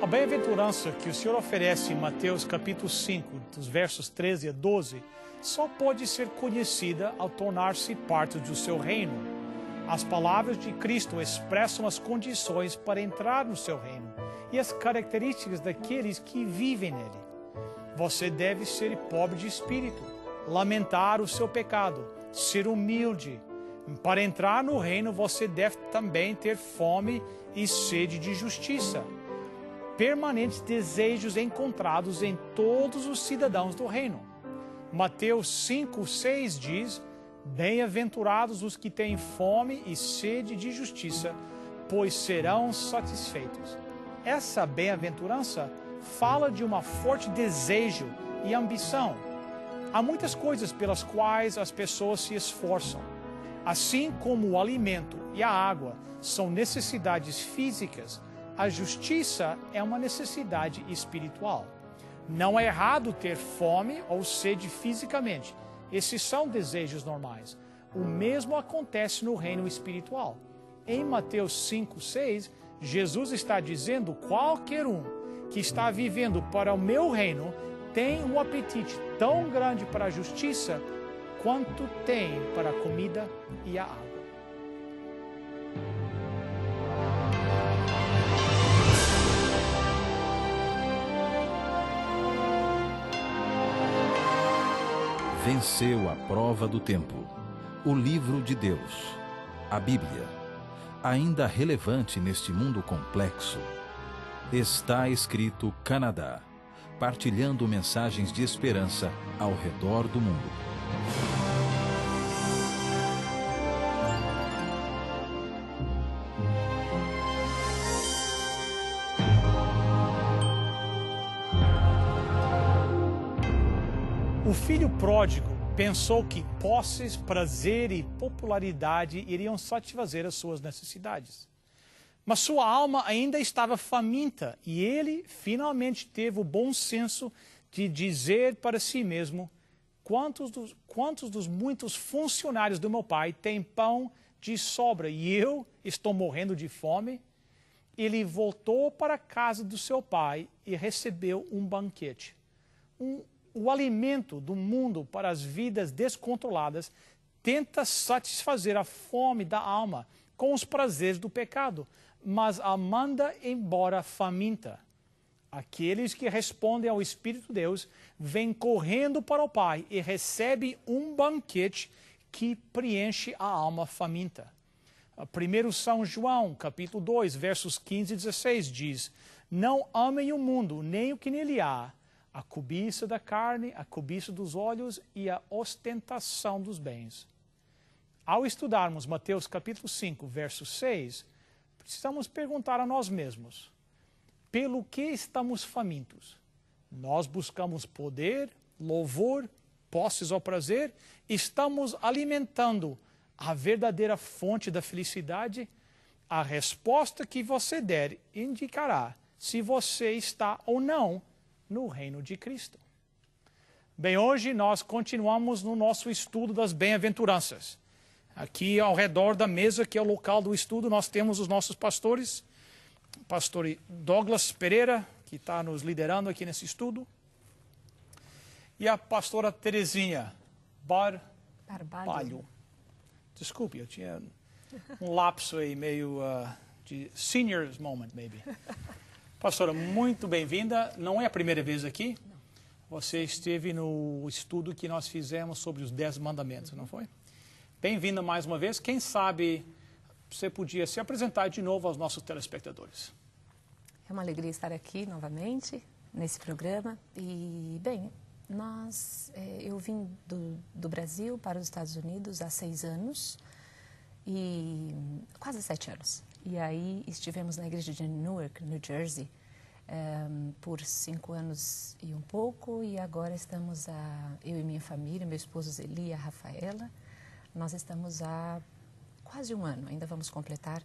A bem-aventurança que o Senhor oferece em Mateus capítulo 5, dos versos 13 a 12, só pode ser conhecida ao tornar-se parte do seu reino. As palavras de Cristo expressam as condições para entrar no seu reino e as características daqueles que vivem nele. Você deve ser pobre de espírito, lamentar o seu pecado, ser humilde. Para entrar no reino, você deve também ter fome e sede de justiça. Permanentes desejos encontrados em todos os cidadãos do reino. Mateus 5:6 diz: bem-aventurados os que têm fome e sede de justiça, pois serão satisfeitos. Essa bem-aventurança fala de um forte desejo e ambição. Há muitas coisas pelas quais as pessoas se esforçam. Assim como o alimento e a água são necessidades físicas, a justiça é uma necessidade espiritual. Não é errado ter fome ou sede fisicamente. Esses são desejos normais. O mesmo acontece no reino espiritual. Em Mateus 5:6, Jesus está dizendo: qualquer um que está vivendo para o meu reino tem um apetite tão grande para a justiça quanto tem para a comida e a água. Venceu a prova do tempo. O livro de Deus, a Bíblia, ainda relevante neste mundo complexo. Está escrito Canadá, partilhando mensagens de esperança ao redor do mundo. O filho pródigo pensou que posses, prazer e popularidade iriam satisfazer as suas necessidades. Mas sua alma ainda estava faminta e ele finalmente teve o bom senso de dizer para si mesmo: quantos dos muitos funcionários do meu pai têm pão de sobra e eu estou morrendo de fome? Ele voltou para a casa do seu pai e recebeu um banquete. O alimento do mundo para as vidas descontroladas tenta satisfazer a fome da alma com os prazeres do pecado, mas a manda embora faminta. Aqueles que respondem ao Espírito de Deus vêm correndo para o Pai e recebem um banquete que preenche a alma faminta. 1 São João, capítulo 2, versos 15 e 16 diz: não amem o mundo, nem o que nele há, a cobiça da carne, a cobiça dos olhos e a ostentação dos bens. Ao estudarmos Mateus capítulo 5, verso 6, precisamos perguntar a nós mesmos: pelo que estamos famintos? Nós buscamos poder, louvor, posses ou prazer? Estamos alimentando a verdadeira fonte da felicidade? A resposta que você der indicará se você está ou não no reino de Cristo. Bem, hoje nós continuamos no nosso estudo das bem-aventuranças. Aqui ao redor da mesa, que é o local do estudo, nós temos os nossos pastores. O pastor Douglas Pereira, que está nos liderando aqui nesse estudo. E a pastora Terezinha Barbalho. Desculpe, eu tinha um lapso aí meio de seniors moment, maybe. Pastora, muito bem-vinda. Não é a primeira vez aqui? Não. Você esteve no estudo que nós fizemos sobre os 10 mandamentos, não foi? Bem-vinda mais uma vez. Quem sabe você podia se apresentar de novo aos nossos telespectadores. É uma alegria estar aqui novamente nesse programa. E, bem, eu vim do Brasil para os Estados Unidos há 6 anos, e quase 7 anos. E aí estivemos na igreja de Newark, New Jersey, por 5 anos e um pouco, e agora estamos, eu e minha família, meu esposo Zeli e a Rafaela, nós estamos há quase 1 ano, ainda vamos completar.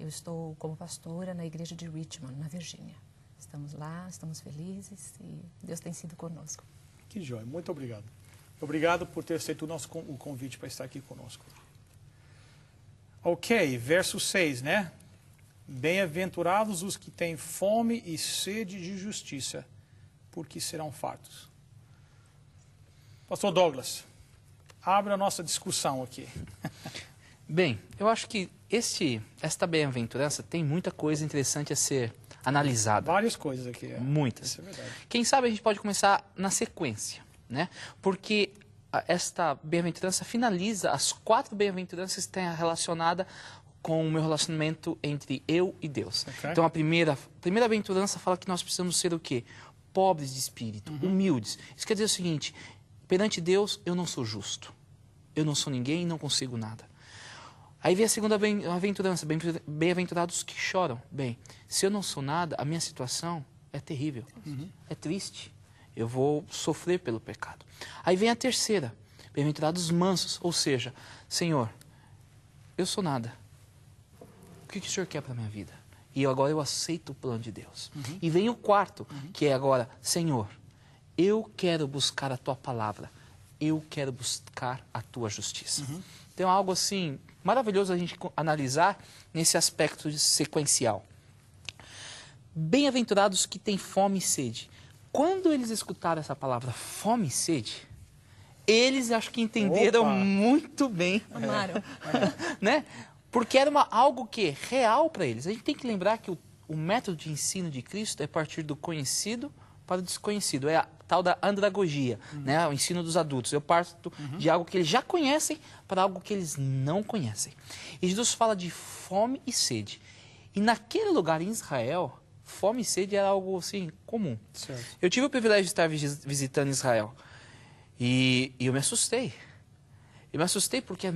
Eu estou como pastora na igreja de Richmond, na Virgínia. Estamos lá, estamos felizes e Deus tem sido conosco. Que joia, muito obrigado. Obrigado por ter aceito o convite para estar aqui conosco. Ok, verso 6, né? Bem-aventurados os que têm fome e sede de justiça, porque serão fartos. Pastor Douglas, abra a nossa discussão aqui. Bem, eu acho que esta bem-aventurança tem muita coisa interessante a ser analisada. Várias coisas aqui. Muitas. Isso é verdade. Quem sabe a gente pode começar na sequência, né? Porque esta bem-aventurança finaliza as 4 bem-aventuranças que estão relacionadas com o meu relacionamento entre eu e Deus. Okay. Então a primeira bem-aventurança fala que nós precisamos ser o quê? Pobres de espírito, humildes. Isso quer dizer o seguinte, perante Deus eu não sou justo. Eu não sou ninguém e não consigo nada. Aí vem a segunda bem-aventurança, bem-aventurados que choram. Bem, se eu não sou nada, a minha situação é terrível, é triste. Eu vou sofrer pelo pecado. Aí vem a terceira, bem-aventurados mansos, ou seja, Senhor, eu sou nada. O que o Senhor quer para a minha vida? E agora eu aceito o plano de Deus. E vem o quarto, que é agora, Senhor, eu quero buscar a Tua palavra. Eu quero buscar a Tua justiça. Então é algo assim, maravilhoso a gente analisar nesse aspecto sequencial. Bem-aventurados que têm fome e sede. Quando eles escutaram essa palavra, fome e sede, eles acho que entenderam muito bem. Amaram. Né? Porque era algo que é real para eles. A gente tem que lembrar que o método de ensino de Cristo é partir do conhecido para o desconhecido. É a tal da andragogia, né? O ensino dos adultos. Eu parto de algo que eles já conhecem para algo que eles não conhecem. E Jesus fala de fome e sede. E naquele lugar em Israel, fome e sede era algo assim comum. Certo. Eu tive o privilégio de estar visitando Israel e eu me assustei. Eu me assustei porque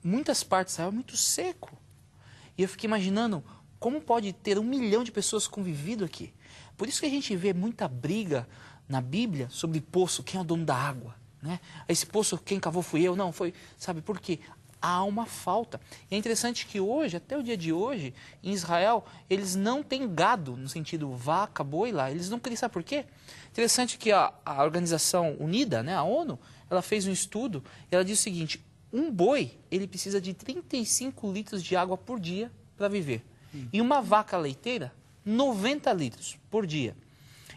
muitas partes de Israel é muito seco. E eu fiquei imaginando como pode ter 1 milhão de pessoas convivido aqui. Por isso que a gente vê muita briga na Bíblia sobre poço, quem é o dono da água, né? Esse poço, quem cavou fui eu, não, foi, sabe por quê? Há uma falta. E é interessante que hoje, até o dia de hoje, em Israel, eles não têm gado, no sentido vaca, boi lá, eles não queriam, sabe por quê? Interessante que a Organização Unida, né, a ONU, ela fez um estudo e ela diz o seguinte, um boi, ele precisa de 35 litros de água por dia para viver. E uma vaca leiteira, 90 litros por dia.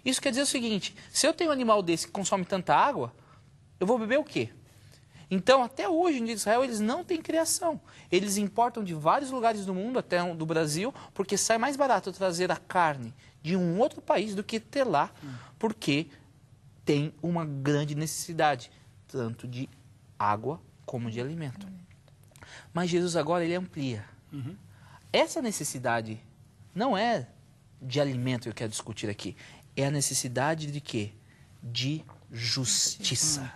Isso quer dizer o seguinte, se eu tenho um animal desse que consome tanta água, eu vou beber o quê? Então, até hoje em Israel, eles não têm criação. Eles importam de vários lugares do mundo, até do Brasil, porque sai mais barato trazer a carne de um outro país do que ter lá, porque tem uma grande necessidade, tanto de água como de alimento. Mas Jesus agora, ele amplia. Essa necessidade não é de alimento que eu quero discutir aqui. É a necessidade de quê? De justiça.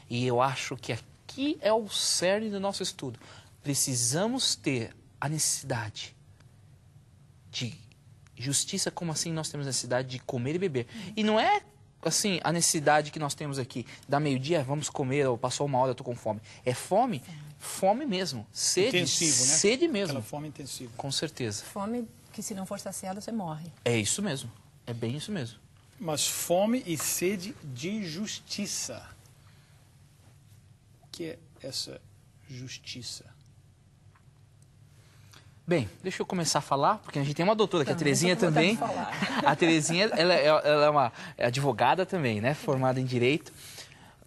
E eu acho que aqui é o cerne do nosso estudo. Precisamos ter a necessidade de justiça, como assim nós temos a necessidade de comer e beber. E não é assim a necessidade que nós temos aqui, da meio-dia, vamos comer, ou passou 1 hora, eu estou com fome. É fome, fome mesmo. Sede, intensivo, né? Sede mesmo. Aquela fome intensiva. Com certeza. Fome que se não for saciada, você morre. É isso mesmo. É bem isso mesmo. Mas fome e sede de justiça. O que é essa justiça? Bem, deixa eu começar a falar, porque a gente tem uma doutora, que é a Então, Terezinha eu tô com vontade também. de falar. A Terezinha, ela é uma advogada também, né? Formada em Direito.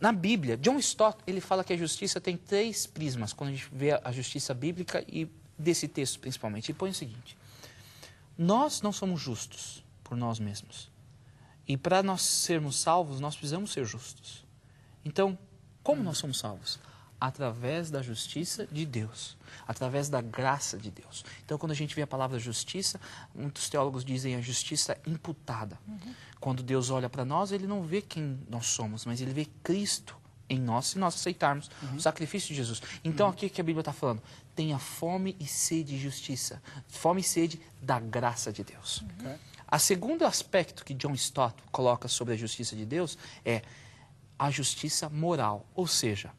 Na Bíblia, John Stott, ele fala que a justiça tem 3 prismas, quando a gente vê a justiça bíblica e desse texto principalmente. Ele põe o seguinte, nós não somos justos por nós mesmos. E para nós sermos salvos, nós precisamos ser justos. Então, como nós somos salvos? Através da justiça de Deus, através da graça de Deus. Então, quando a gente vê a palavra justiça, muitos teólogos dizem a justiça imputada. Quando Deus olha para nós, Ele não vê quem nós somos, mas Ele vê Cristo em nós, se nós aceitarmos o sacrifício de Jesus. Então, aqui que a Bíblia está falando, tenha fome e sede de justiça, fome e sede da graça de Deus. O segundo aspecto que John Stott coloca sobre a justiça de Deus é a justiça moral, ou seja,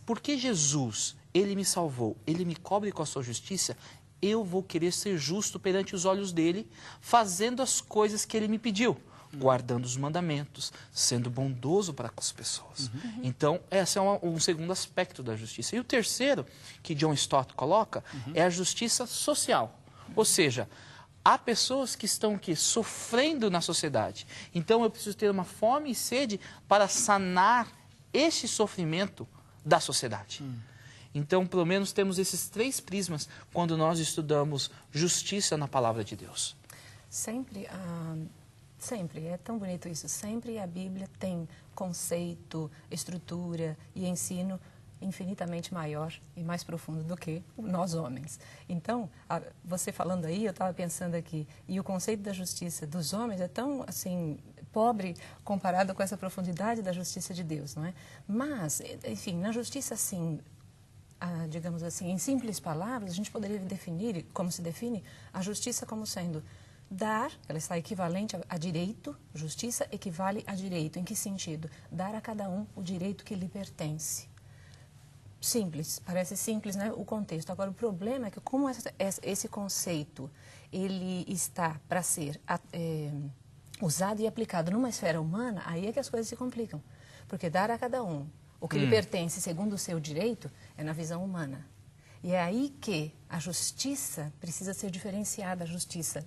porque Jesus, Ele me salvou, Ele me cobre com a sua justiça, eu vou querer ser justo perante os olhos dEle, fazendo as coisas que Ele me pediu, guardando os mandamentos, sendo bondoso para com as pessoas. Então, esse é um segundo aspecto da justiça. E o terceiro, que John Stott coloca, é a justiça social, ou seja, há pessoas que estão aqui sofrendo na sociedade. Então eu preciso ter uma fome e sede para sanar este sofrimento da sociedade. Então, pelo menos, temos esses 3 prismas quando nós estudamos justiça na palavra de Deus. Sempre, é tão bonito isso, sempre a Bíblia tem conceito, estrutura e ensino infinitamente maior e mais profundo do que nós homens. Então, você falando aí, eu estava pensando aqui, e o conceito da justiça dos homens é tão, assim, pobre comparado com essa profundidade da justiça de Deus, não é? Mas, enfim, na justiça, assim, digamos assim, em simples palavras, a gente poderia definir, como se define, a justiça como sendo dar, ela está equivalente a direito, justiça equivale a direito. Em que sentido? Dar a cada um o direito que lhe pertence. Simples, parece simples, né, o contexto. Agora, o problema é que como esse conceito ele está para ser usado e aplicado numa esfera humana, aí é que as coisas se complicam. Porque dar a cada um o que lhe pertence segundo o seu direito é na visão humana. E é aí que a justiça precisa ser diferenciada, a justiça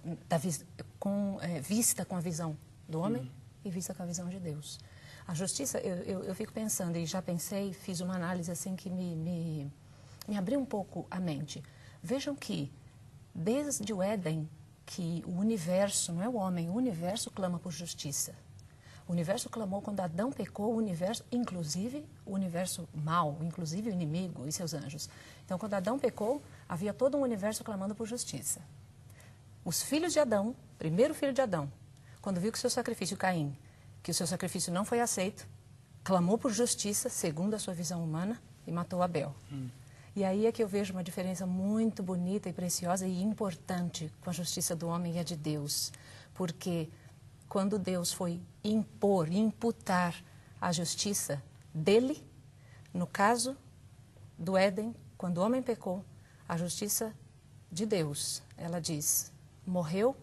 vista com a visão do homem e vista com a visão de Deus. A justiça, eu fico pensando, e já pensei, fiz uma análise assim que me abriu um pouco a mente. Vejam que, desde o Éden, que o universo, não é o homem, o universo clama por justiça. O universo clamou quando Adão pecou, o universo, inclusive o universo mau, inclusive o inimigo e seus anjos. Então, quando Adão pecou, havia todo um universo clamando por justiça. Os filhos de Adão, primeiro filho de Adão, quando viu que o seu sacrifício, Caim, que o seu sacrifício não foi aceito, clamou por justiça, segundo a sua visão humana, e matou Abel. E aí é que eu vejo uma diferença muito bonita e preciosa e importante com a justiça do homem e a de Deus. Porque quando Deus foi imputar a justiça dele, no caso do Éden, quando o homem pecou, a justiça de Deus, ela diz, morreu,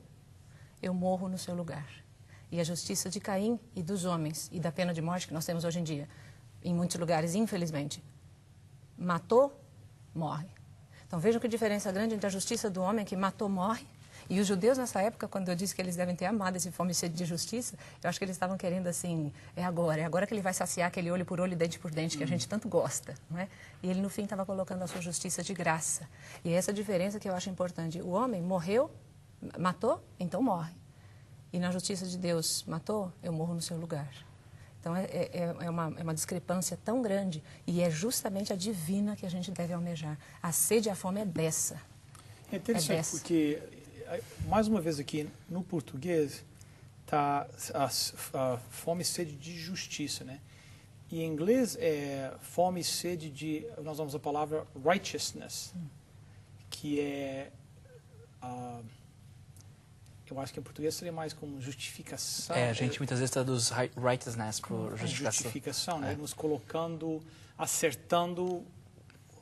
eu morro no seu lugar. E a justiça de Caim e dos homens, e da pena de morte que nós temos hoje em dia, em muitos lugares, infelizmente, matou, morre. Então vejam que diferença grande entre a justiça do homem que matou, morre, e os judeus nessa época, quando eu disse que eles devem ter amado esse fome e sede de justiça, eu acho que eles estavam querendo assim, é agora que ele vai saciar aquele olho por olho, dente por dente, que a gente tanto gosta, não é? E ele no fim estava colocando a sua justiça de graça. E é essa diferença que eu acho importante. O homem morreu, matou, então morre. E na justiça de Deus, matou, eu morro no seu lugar. Então é uma discrepância tão grande e é justamente a divina que a gente deve almejar. A sede e a fome é dessa. É interessante porque, mais uma vez aqui no português, está a fome e sede de justiça, né? E em inglês é fome e sede de, nós usamos a palavra righteousness, que é, eu acho que em português seria mais como justificação. A gente muitas vezes traduz righteousness por justificação. Justificação, né? Nos colocando, acertando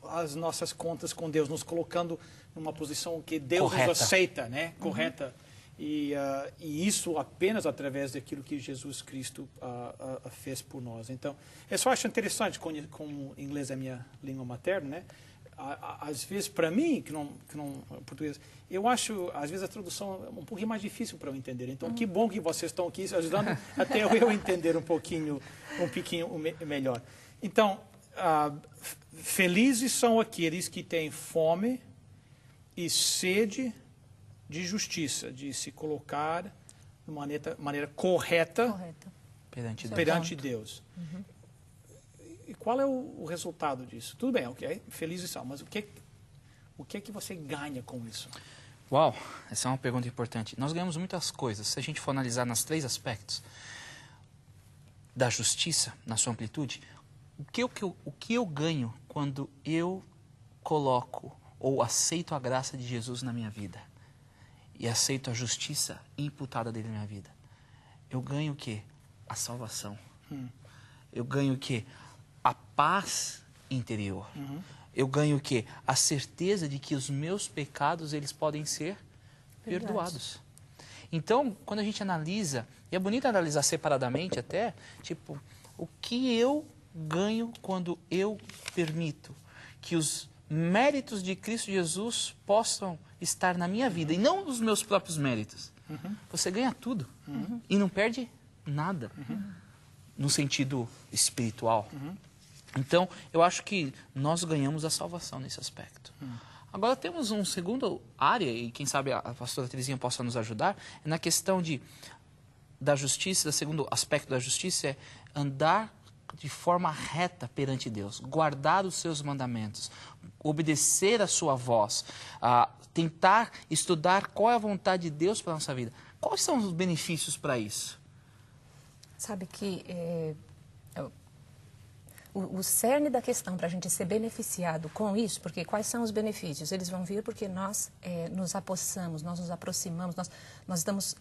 as nossas contas com Deus, nos colocando numa posição que Deus correta. Nos aceita, né? Correta. E isso apenas através daquilo que Jesus Cristo fez por nós. Então, eu só acho interessante, como inglês é minha língua materna, né? Às vezes, para mim, que não português, eu acho, às vezes, a tradução é um pouquinho mais difícil para eu entender. Então, que bom que vocês estão aqui ajudando até eu entender um pouquinho melhor. Então, felizes são aqueles que têm fome e sede de justiça, de se colocar de maneira correta perante Deus. E qual é o resultado disso? Tudo bem, ok, felizes são, mas o que é que você ganha com isso? Uau, essa é uma pergunta importante. Nós ganhamos muitas coisas, se a gente for analisar nos 3 aspectos da justiça, na sua amplitude, o que eu ganho quando eu coloco ou aceito a graça de Jesus na minha vida e aceito a justiça imputada dele na minha vida? Eu ganho o quê? A salvação. Eu ganho o quê? A paz interior. Eu ganho o quê? A certeza de que os meus pecados, eles podem ser perdoados. Então, quando a gente analisa, e é bonito analisar separadamente até, tipo, o que eu ganho quando eu permito que os méritos de Cristo Jesus possam estar na minha vida, e não os meus próprios méritos. Você ganha tudo e não perde nada, no sentido espiritual. Então, eu acho que nós ganhamos a salvação nesse aspecto. Agora, temos um segundo área, e quem sabe a pastora Terezinha possa nos ajudar, é na questão da justiça. O segundo aspecto da justiça é andar de forma reta perante Deus, guardar os seus mandamentos, obedecer a sua voz, tentar estudar qual é a vontade de Deus para a nossa vida. Quais são os benefícios para isso? Sabe que o cerne da questão para a gente ser beneficiado com isso, porque quais são os benefícios? Eles vão vir porque nós nos apossamos, nós nos aproximamos, nós estamos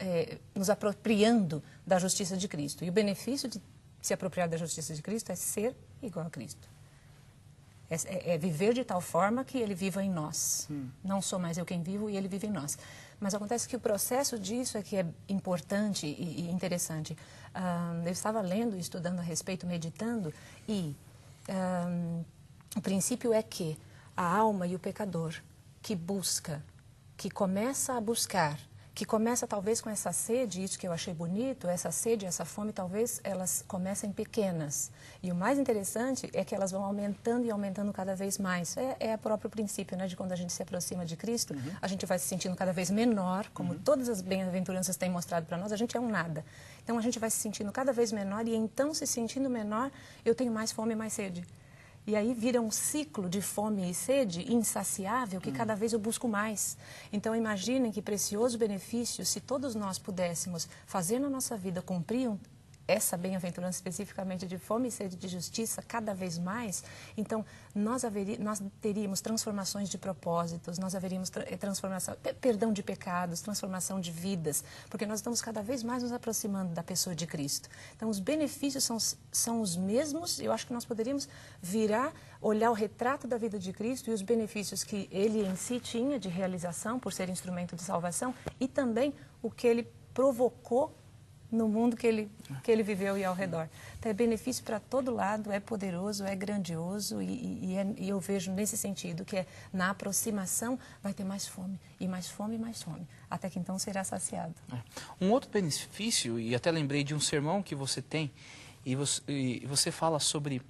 nos apropriando da justiça de Cristo. E o benefício de se apropriar da justiça de Cristo é ser igual a Cristo. É viver de tal forma que Ele viva em nós. Não sou mais eu quem vivo e Ele vive em nós. Mas acontece que o processo disso é que é importante e interessante. Eu estava lendo, estudando a respeito, meditando, e o princípio é que a alma e o pecador que busca, que começa a buscar, que começa talvez com essa sede, isso que eu achei bonito, essa sede, essa fome, talvez elas comecem pequenas. E o mais interessante é que elas vão aumentando e aumentando cada vez mais. É o próprio princípio, né, de quando a gente se aproxima de Cristo, a gente vai se sentindo cada vez menor, como todas as bem-aventuranças têm mostrado para nós, a gente é um nada. Então a gente vai se sentindo cada vez menor, e então, se sentindo menor, eu tenho mais fome e mais sede. E aí vira um ciclo de fome e sede insaciável que cada vez eu busco mais. Então imaginem que precioso benefício se todos nós pudéssemos fazer na nossa vida, cumprir essa bem-aventurança especificamente de fome e sede de justiça cada vez mais. Então nós teríamos transformações de propósitos, nós haveríamos perdão de pecados, transformação de vidas, porque nós estamos cada vez mais nos aproximando da pessoa de Cristo. Então os benefícios são os mesmos. Eu acho que nós poderíamos olhar o retrato da vida de Cristo e os benefícios que Ele em si tinha de realização por ser instrumento de salvação, e também o que Ele provocou no mundo que ele viveu e ao redor. Então é benefício para todo lado, é poderoso, é grandioso, e eu vejo nesse sentido que na aproximação vai ter mais fome, e mais fome, e mais fome, até que então será saciado. Um outro benefício, e até lembrei de um sermão que você tem, e você fala sobre,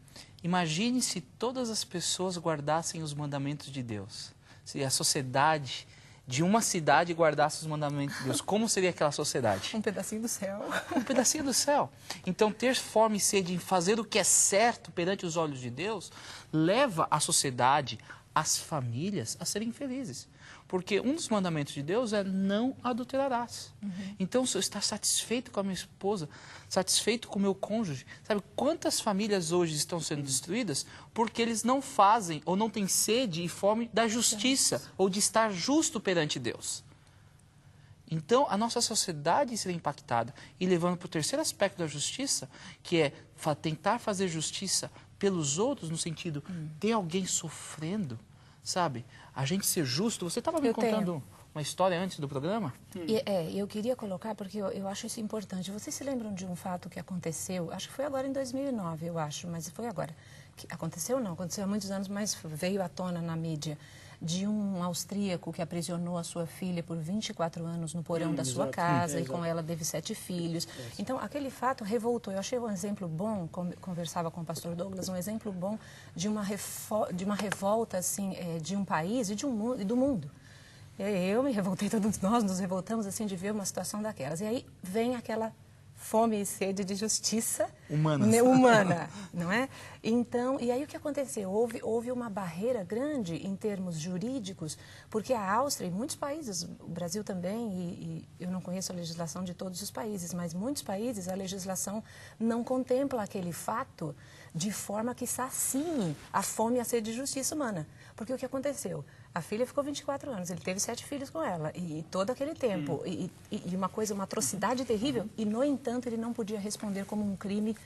imagine se todas as pessoas guardassem os mandamentos de Deus, se a sociedade de uma cidade guardasse os mandamentos de Deus, como seria aquela sociedade? Um pedacinho do céu. Um pedacinho do céu. Então, ter fome e sede em fazer o que é certo perante os olhos de Deus, leva a sociedade, as famílias, a serem felizes. Porque um dos mandamentos de Deus é não adulterarás. Então, se eu estar satisfeito com a minha esposa, satisfeito com o meu cônjuge, sabe quantas famílias hoje estão sendo destruídas porque eles não fazem ou não têm sede e fome da justiça ou de estar justo perante Deus. Então, a nossa sociedade será impactada. E levando para o terceiro aspecto da justiça, que é tentar fazer justiça pelos outros, no sentido, tem alguém sofrendo, sabe? A gente ser justo. Você estava me contando uma história antes do programa? Eu queria colocar, porque eu acho isso importante. Vocês se lembram de um fato que aconteceu, acho que foi agora em 2009, eu acho, mas foi agora. Aconteceu há muitos anos, mas veio à tona na mídia, de um austríaco que aprisionou a sua filha por 24 anos no porão da sua casa, e com ela teve 7 filhos. Então, aquele fato revoltou. Eu achei um exemplo bom, conversava com o pastor Douglas, um exemplo bom de uma revolta assim, de um país e do mundo. Eu me revoltei, todos nós nos revoltamos assim de ver uma situação daquelas. E aí vem aquela fome e sede de justiça humana, não é? Então, e aí o que aconteceu? Houve uma barreira grande em termos jurídicos, porque a Áustria e muitos países, o Brasil também, e eu não conheço a legislação de todos os países, mas muitos países a legislação não contempla aquele fato de forma que sacie a fome e a sede de justiça humana. Porque o que aconteceu? A filha ficou 24 anos, ele teve 7 filhos com ela, e todo aquele tempo, e uma atrocidade terrível, e no entanto ele não podia responder como um crime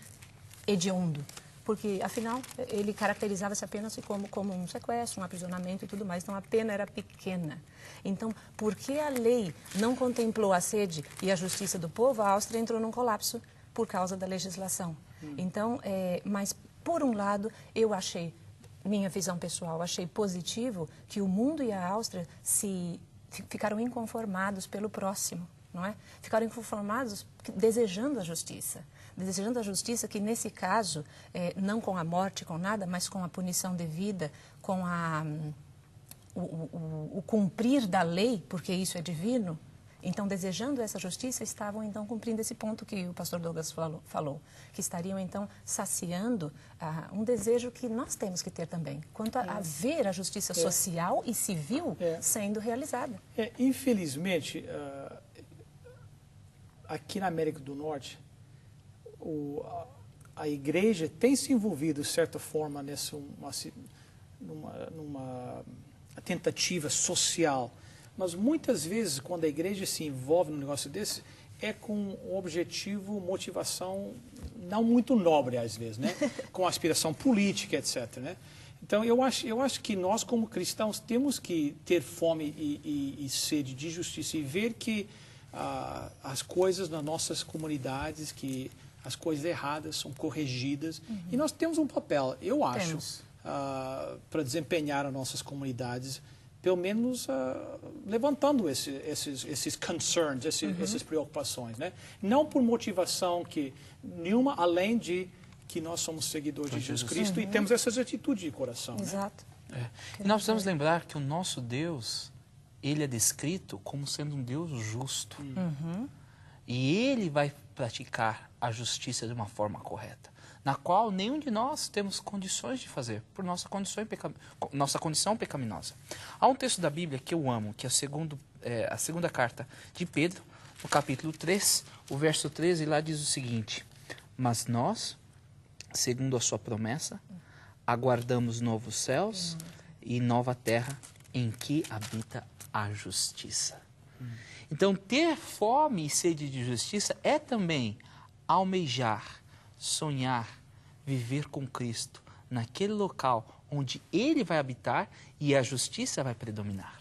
hediondo, porque afinal ele caracterizava-se apenas como um sequestro, um aprisionamento e tudo mais, então a pena era pequena. Então, porque a lei não contemplou a sede e a justiça do povo, a Áustria entrou num colapso por causa da legislação. Então, mas por um lado eu achei minha visão pessoal, achei positivo que o mundo e a Áustria ficaram inconformados pelo próximo, não é? Ficaram inconformados desejando a justiça que nesse caso, não com a morte, com nada, mas com a punição devida, com o cumprir da lei, porque isso é divino. Então, desejando essa justiça, estavam então cumprindo esse ponto que o pastor Douglas falou, que estariam então saciando um desejo que nós temos que ter também, quanto a ver a justiça social e civil sendo realizada. Infelizmente, aqui na América do Norte, a igreja tem se envolvido, de certa forma, numa tentativa social. Mas muitas vezes, quando a igreja se envolve num negócio desse, é com o objetivo, motivação não muito nobre, às vezes, né? Com aspiração política, etc. Né? Então, eu acho que nós, como cristãos, temos que ter fome e sede de justiça e ver que as coisas nas nossas comunidades, que as coisas erradas são corrigidas. E nós temos um papel, eu acho, para desempenhar nas nossas comunidades, pelo menos levantando esses concerns, essas preocupações, né? Não por motivação nenhuma, além de que nós somos seguidores de Jesus Cristo e temos essas atitudes de coração. Exato. Né? E nós precisamos lembrar que o nosso Deus, ele é descrito como sendo um Deus justo. E ele vai praticar a justiça de uma forma correta, na qual nenhum de nós temos condições de fazer, por nossa condição pecaminosa. Há um texto da Bíblia que eu amo, que é a segunda carta de Pedro, no capítulo 3, o verso 13, lá diz o seguinte: mas nós, segundo a sua promessa, aguardamos novos céus e nova terra em que habita a justiça. Então, ter fome e sede de justiça é também almejar, sonhar, viver com Cristo naquele local onde Ele vai habitar e a justiça vai predominar.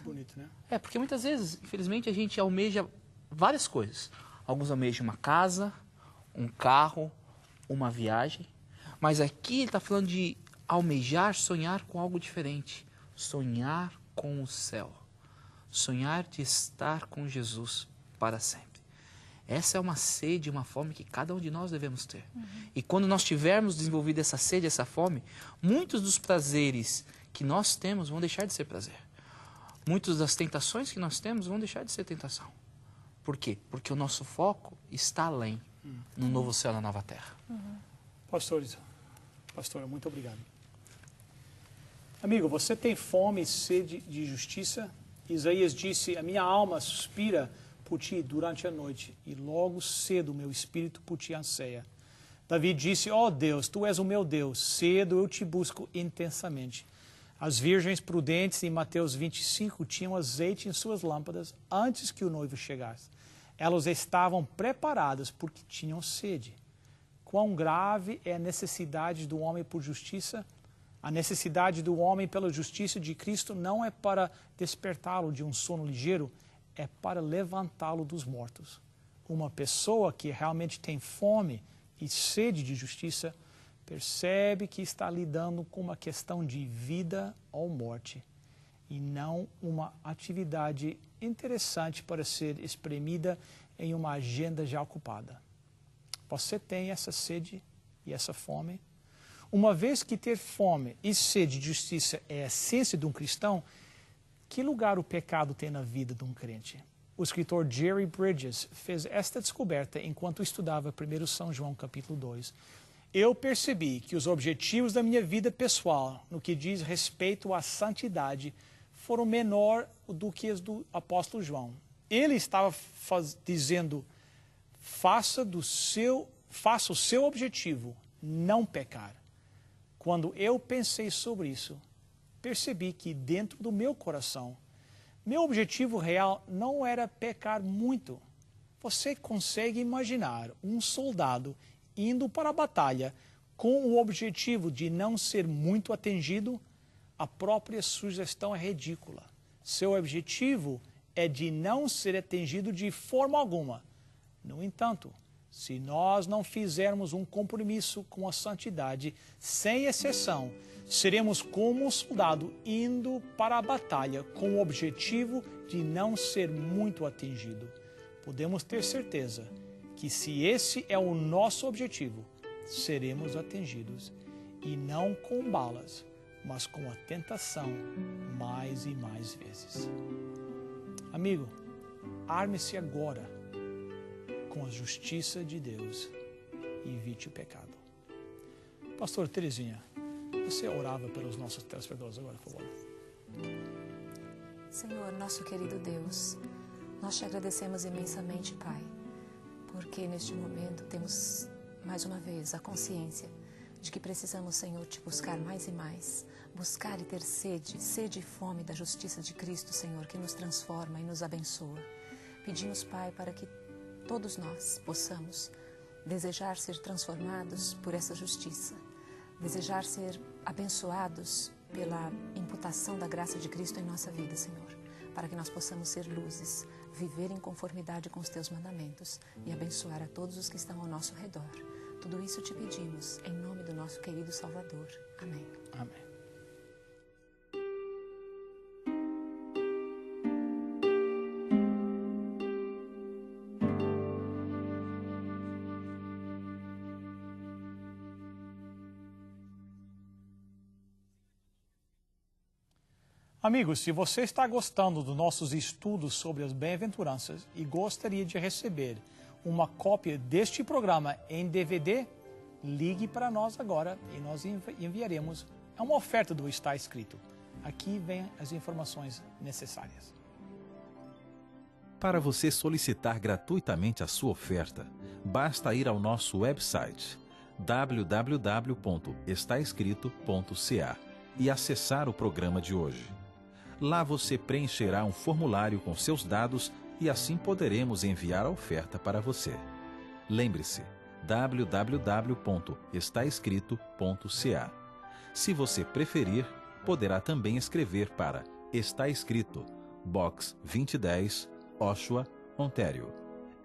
Bonito, né? Porque muitas vezes, infelizmente, a gente almeja várias coisas. Alguns almejam uma casa, um carro, uma viagem. Mas aqui ele está falando de almejar, sonhar com algo diferente. Sonhar com o céu. Sonhar de estar com Jesus para sempre. Essa é uma sede, uma fome que cada um de nós devemos ter. E quando nós tivermos desenvolvido essa sede, essa fome, muitos dos prazeres que nós temos vão deixar de ser prazer. Muitas das tentações que nós temos vão deixar de ser tentação. Por quê? Porque o nosso foco está além, no novo céu e na nova terra. Pastora, muito obrigado. Amigo, você tem fome e sede de justiça? Isaías disse: a minha alma suspira por ti durante a noite, e logo cedo o meu espírito por ti anseia. Davi disse: ó Deus, tu és o meu Deus, cedo eu te busco intensamente. As virgens prudentes em Mateus 25 tinham azeite em suas lâmpadas antes que o noivo chegasse. Elas estavam preparadas porque tinham sede. Quão grave é a necessidade do homem por justiça? A necessidade do homem pela justiça de Cristo não é para despertá-lo de um sono ligeiro, é para levantá-lo dos mortos. Uma pessoa que realmente tem fome e sede de justiça percebe que está lidando com uma questão de vida ou morte e não uma atividade interessante para ser espremida em uma agenda já ocupada. Você tem essa sede e essa fome? Uma vez que ter fome e sede de justiça é a essência de um cristão, que lugar o pecado tem na vida de um crente? O escritor Jerry Bridges fez esta descoberta enquanto estudava 1 São João capítulo 2. Eu percebi que os objetivos da minha vida pessoal, no que diz respeito à santidade, foram menor do que os do apóstolo João. Ele estava dizendo: faça o seu objetivo não pecar. Quando eu pensei sobre isso, percebi que dentro do meu coração, meu objetivo real não era pecar muito. Você consegue imaginar um soldado indo para a batalha com o objetivo de não ser muito atingido? A própria sugestão é ridícula. Seu objetivo é de não ser atingido de forma alguma. No entanto, Se nós não fizermos um compromisso com a santidade, sem exceção, seremos como um soldado indo para a batalha com o objetivo de não ser muito atingido. Podemos ter certeza que se esse é o nosso objetivo, seremos atingidos, e não com balas, mas com a tentação mais e mais vezes. Amigo, arme-se agora com a justiça de Deus e evite o pecado. Pastor Terezinha, você orava pelos nossos telespectadores agora, por favor. Senhor, nosso querido Deus, nós te agradecemos imensamente, Pai, porque neste momento temos mais uma vez a consciência de que precisamos, Senhor, te buscar mais e mais, buscar e ter sede e fome da justiça de Cristo, Senhor, que nos transforma e nos abençoa. Pedimos, Pai, para que todos nós possamos desejar ser transformados por essa justiça, desejar ser abençoados pela imputação da graça de Cristo em nossa vida, Senhor, para que nós possamos ser luzes, viver em conformidade com os teus mandamentos e abençoar a todos os que estão ao nosso redor. Tudo isso te pedimos em nome do nosso querido Salvador. Amém. Amém. Amigos, se você está gostando dos nossos estudos sobre as bem-aventuranças e gostaria de receber uma cópia deste programa em DVD, ligue para nós agora e nós enviaremos. É uma oferta do Está Escrito. Aqui vem as informações necessárias. Para você solicitar gratuitamente a sua oferta, basta ir ao nosso website www.estaescrito.ca e acessar o programa de hoje. Lá você preencherá um formulário com seus dados e assim poderemos enviar a oferta para você. Lembre-se, www.estaescrito.ca. Se você preferir, poderá também escrever para Está Escrito, Box 2010, Oshawa, Ontário,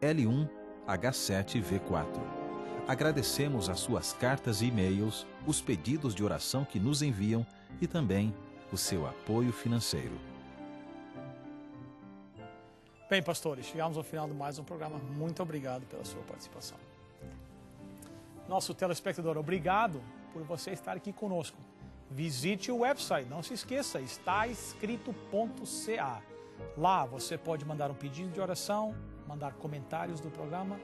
L1H7V4. Agradecemos as suas cartas e e-mails, os pedidos de oração que nos enviam e também o seu apoio financeiro. Bem, pastores, chegamos ao final de mais um programa. Muito obrigado pela sua participação. Nosso telespectador, obrigado por você estar aqui conosco. Visite o website, não se esqueça, estaescrito.ca. Lá você pode mandar um pedido de oração, mandar comentários do programa,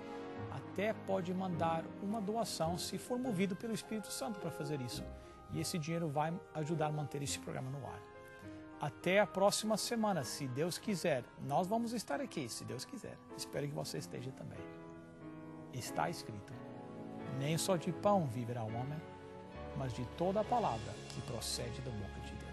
até pode mandar uma doação se for movido pelo Espírito Santo para fazer isso. E esse dinheiro vai ajudar a manter esse programa no ar. Até a próxima semana, se Deus quiser. Nós vamos estar aqui, se Deus quiser. Espero que você esteja também. Está escrito: nem só de pão viverá o homem, mas de toda a palavra que procede da boca de Deus.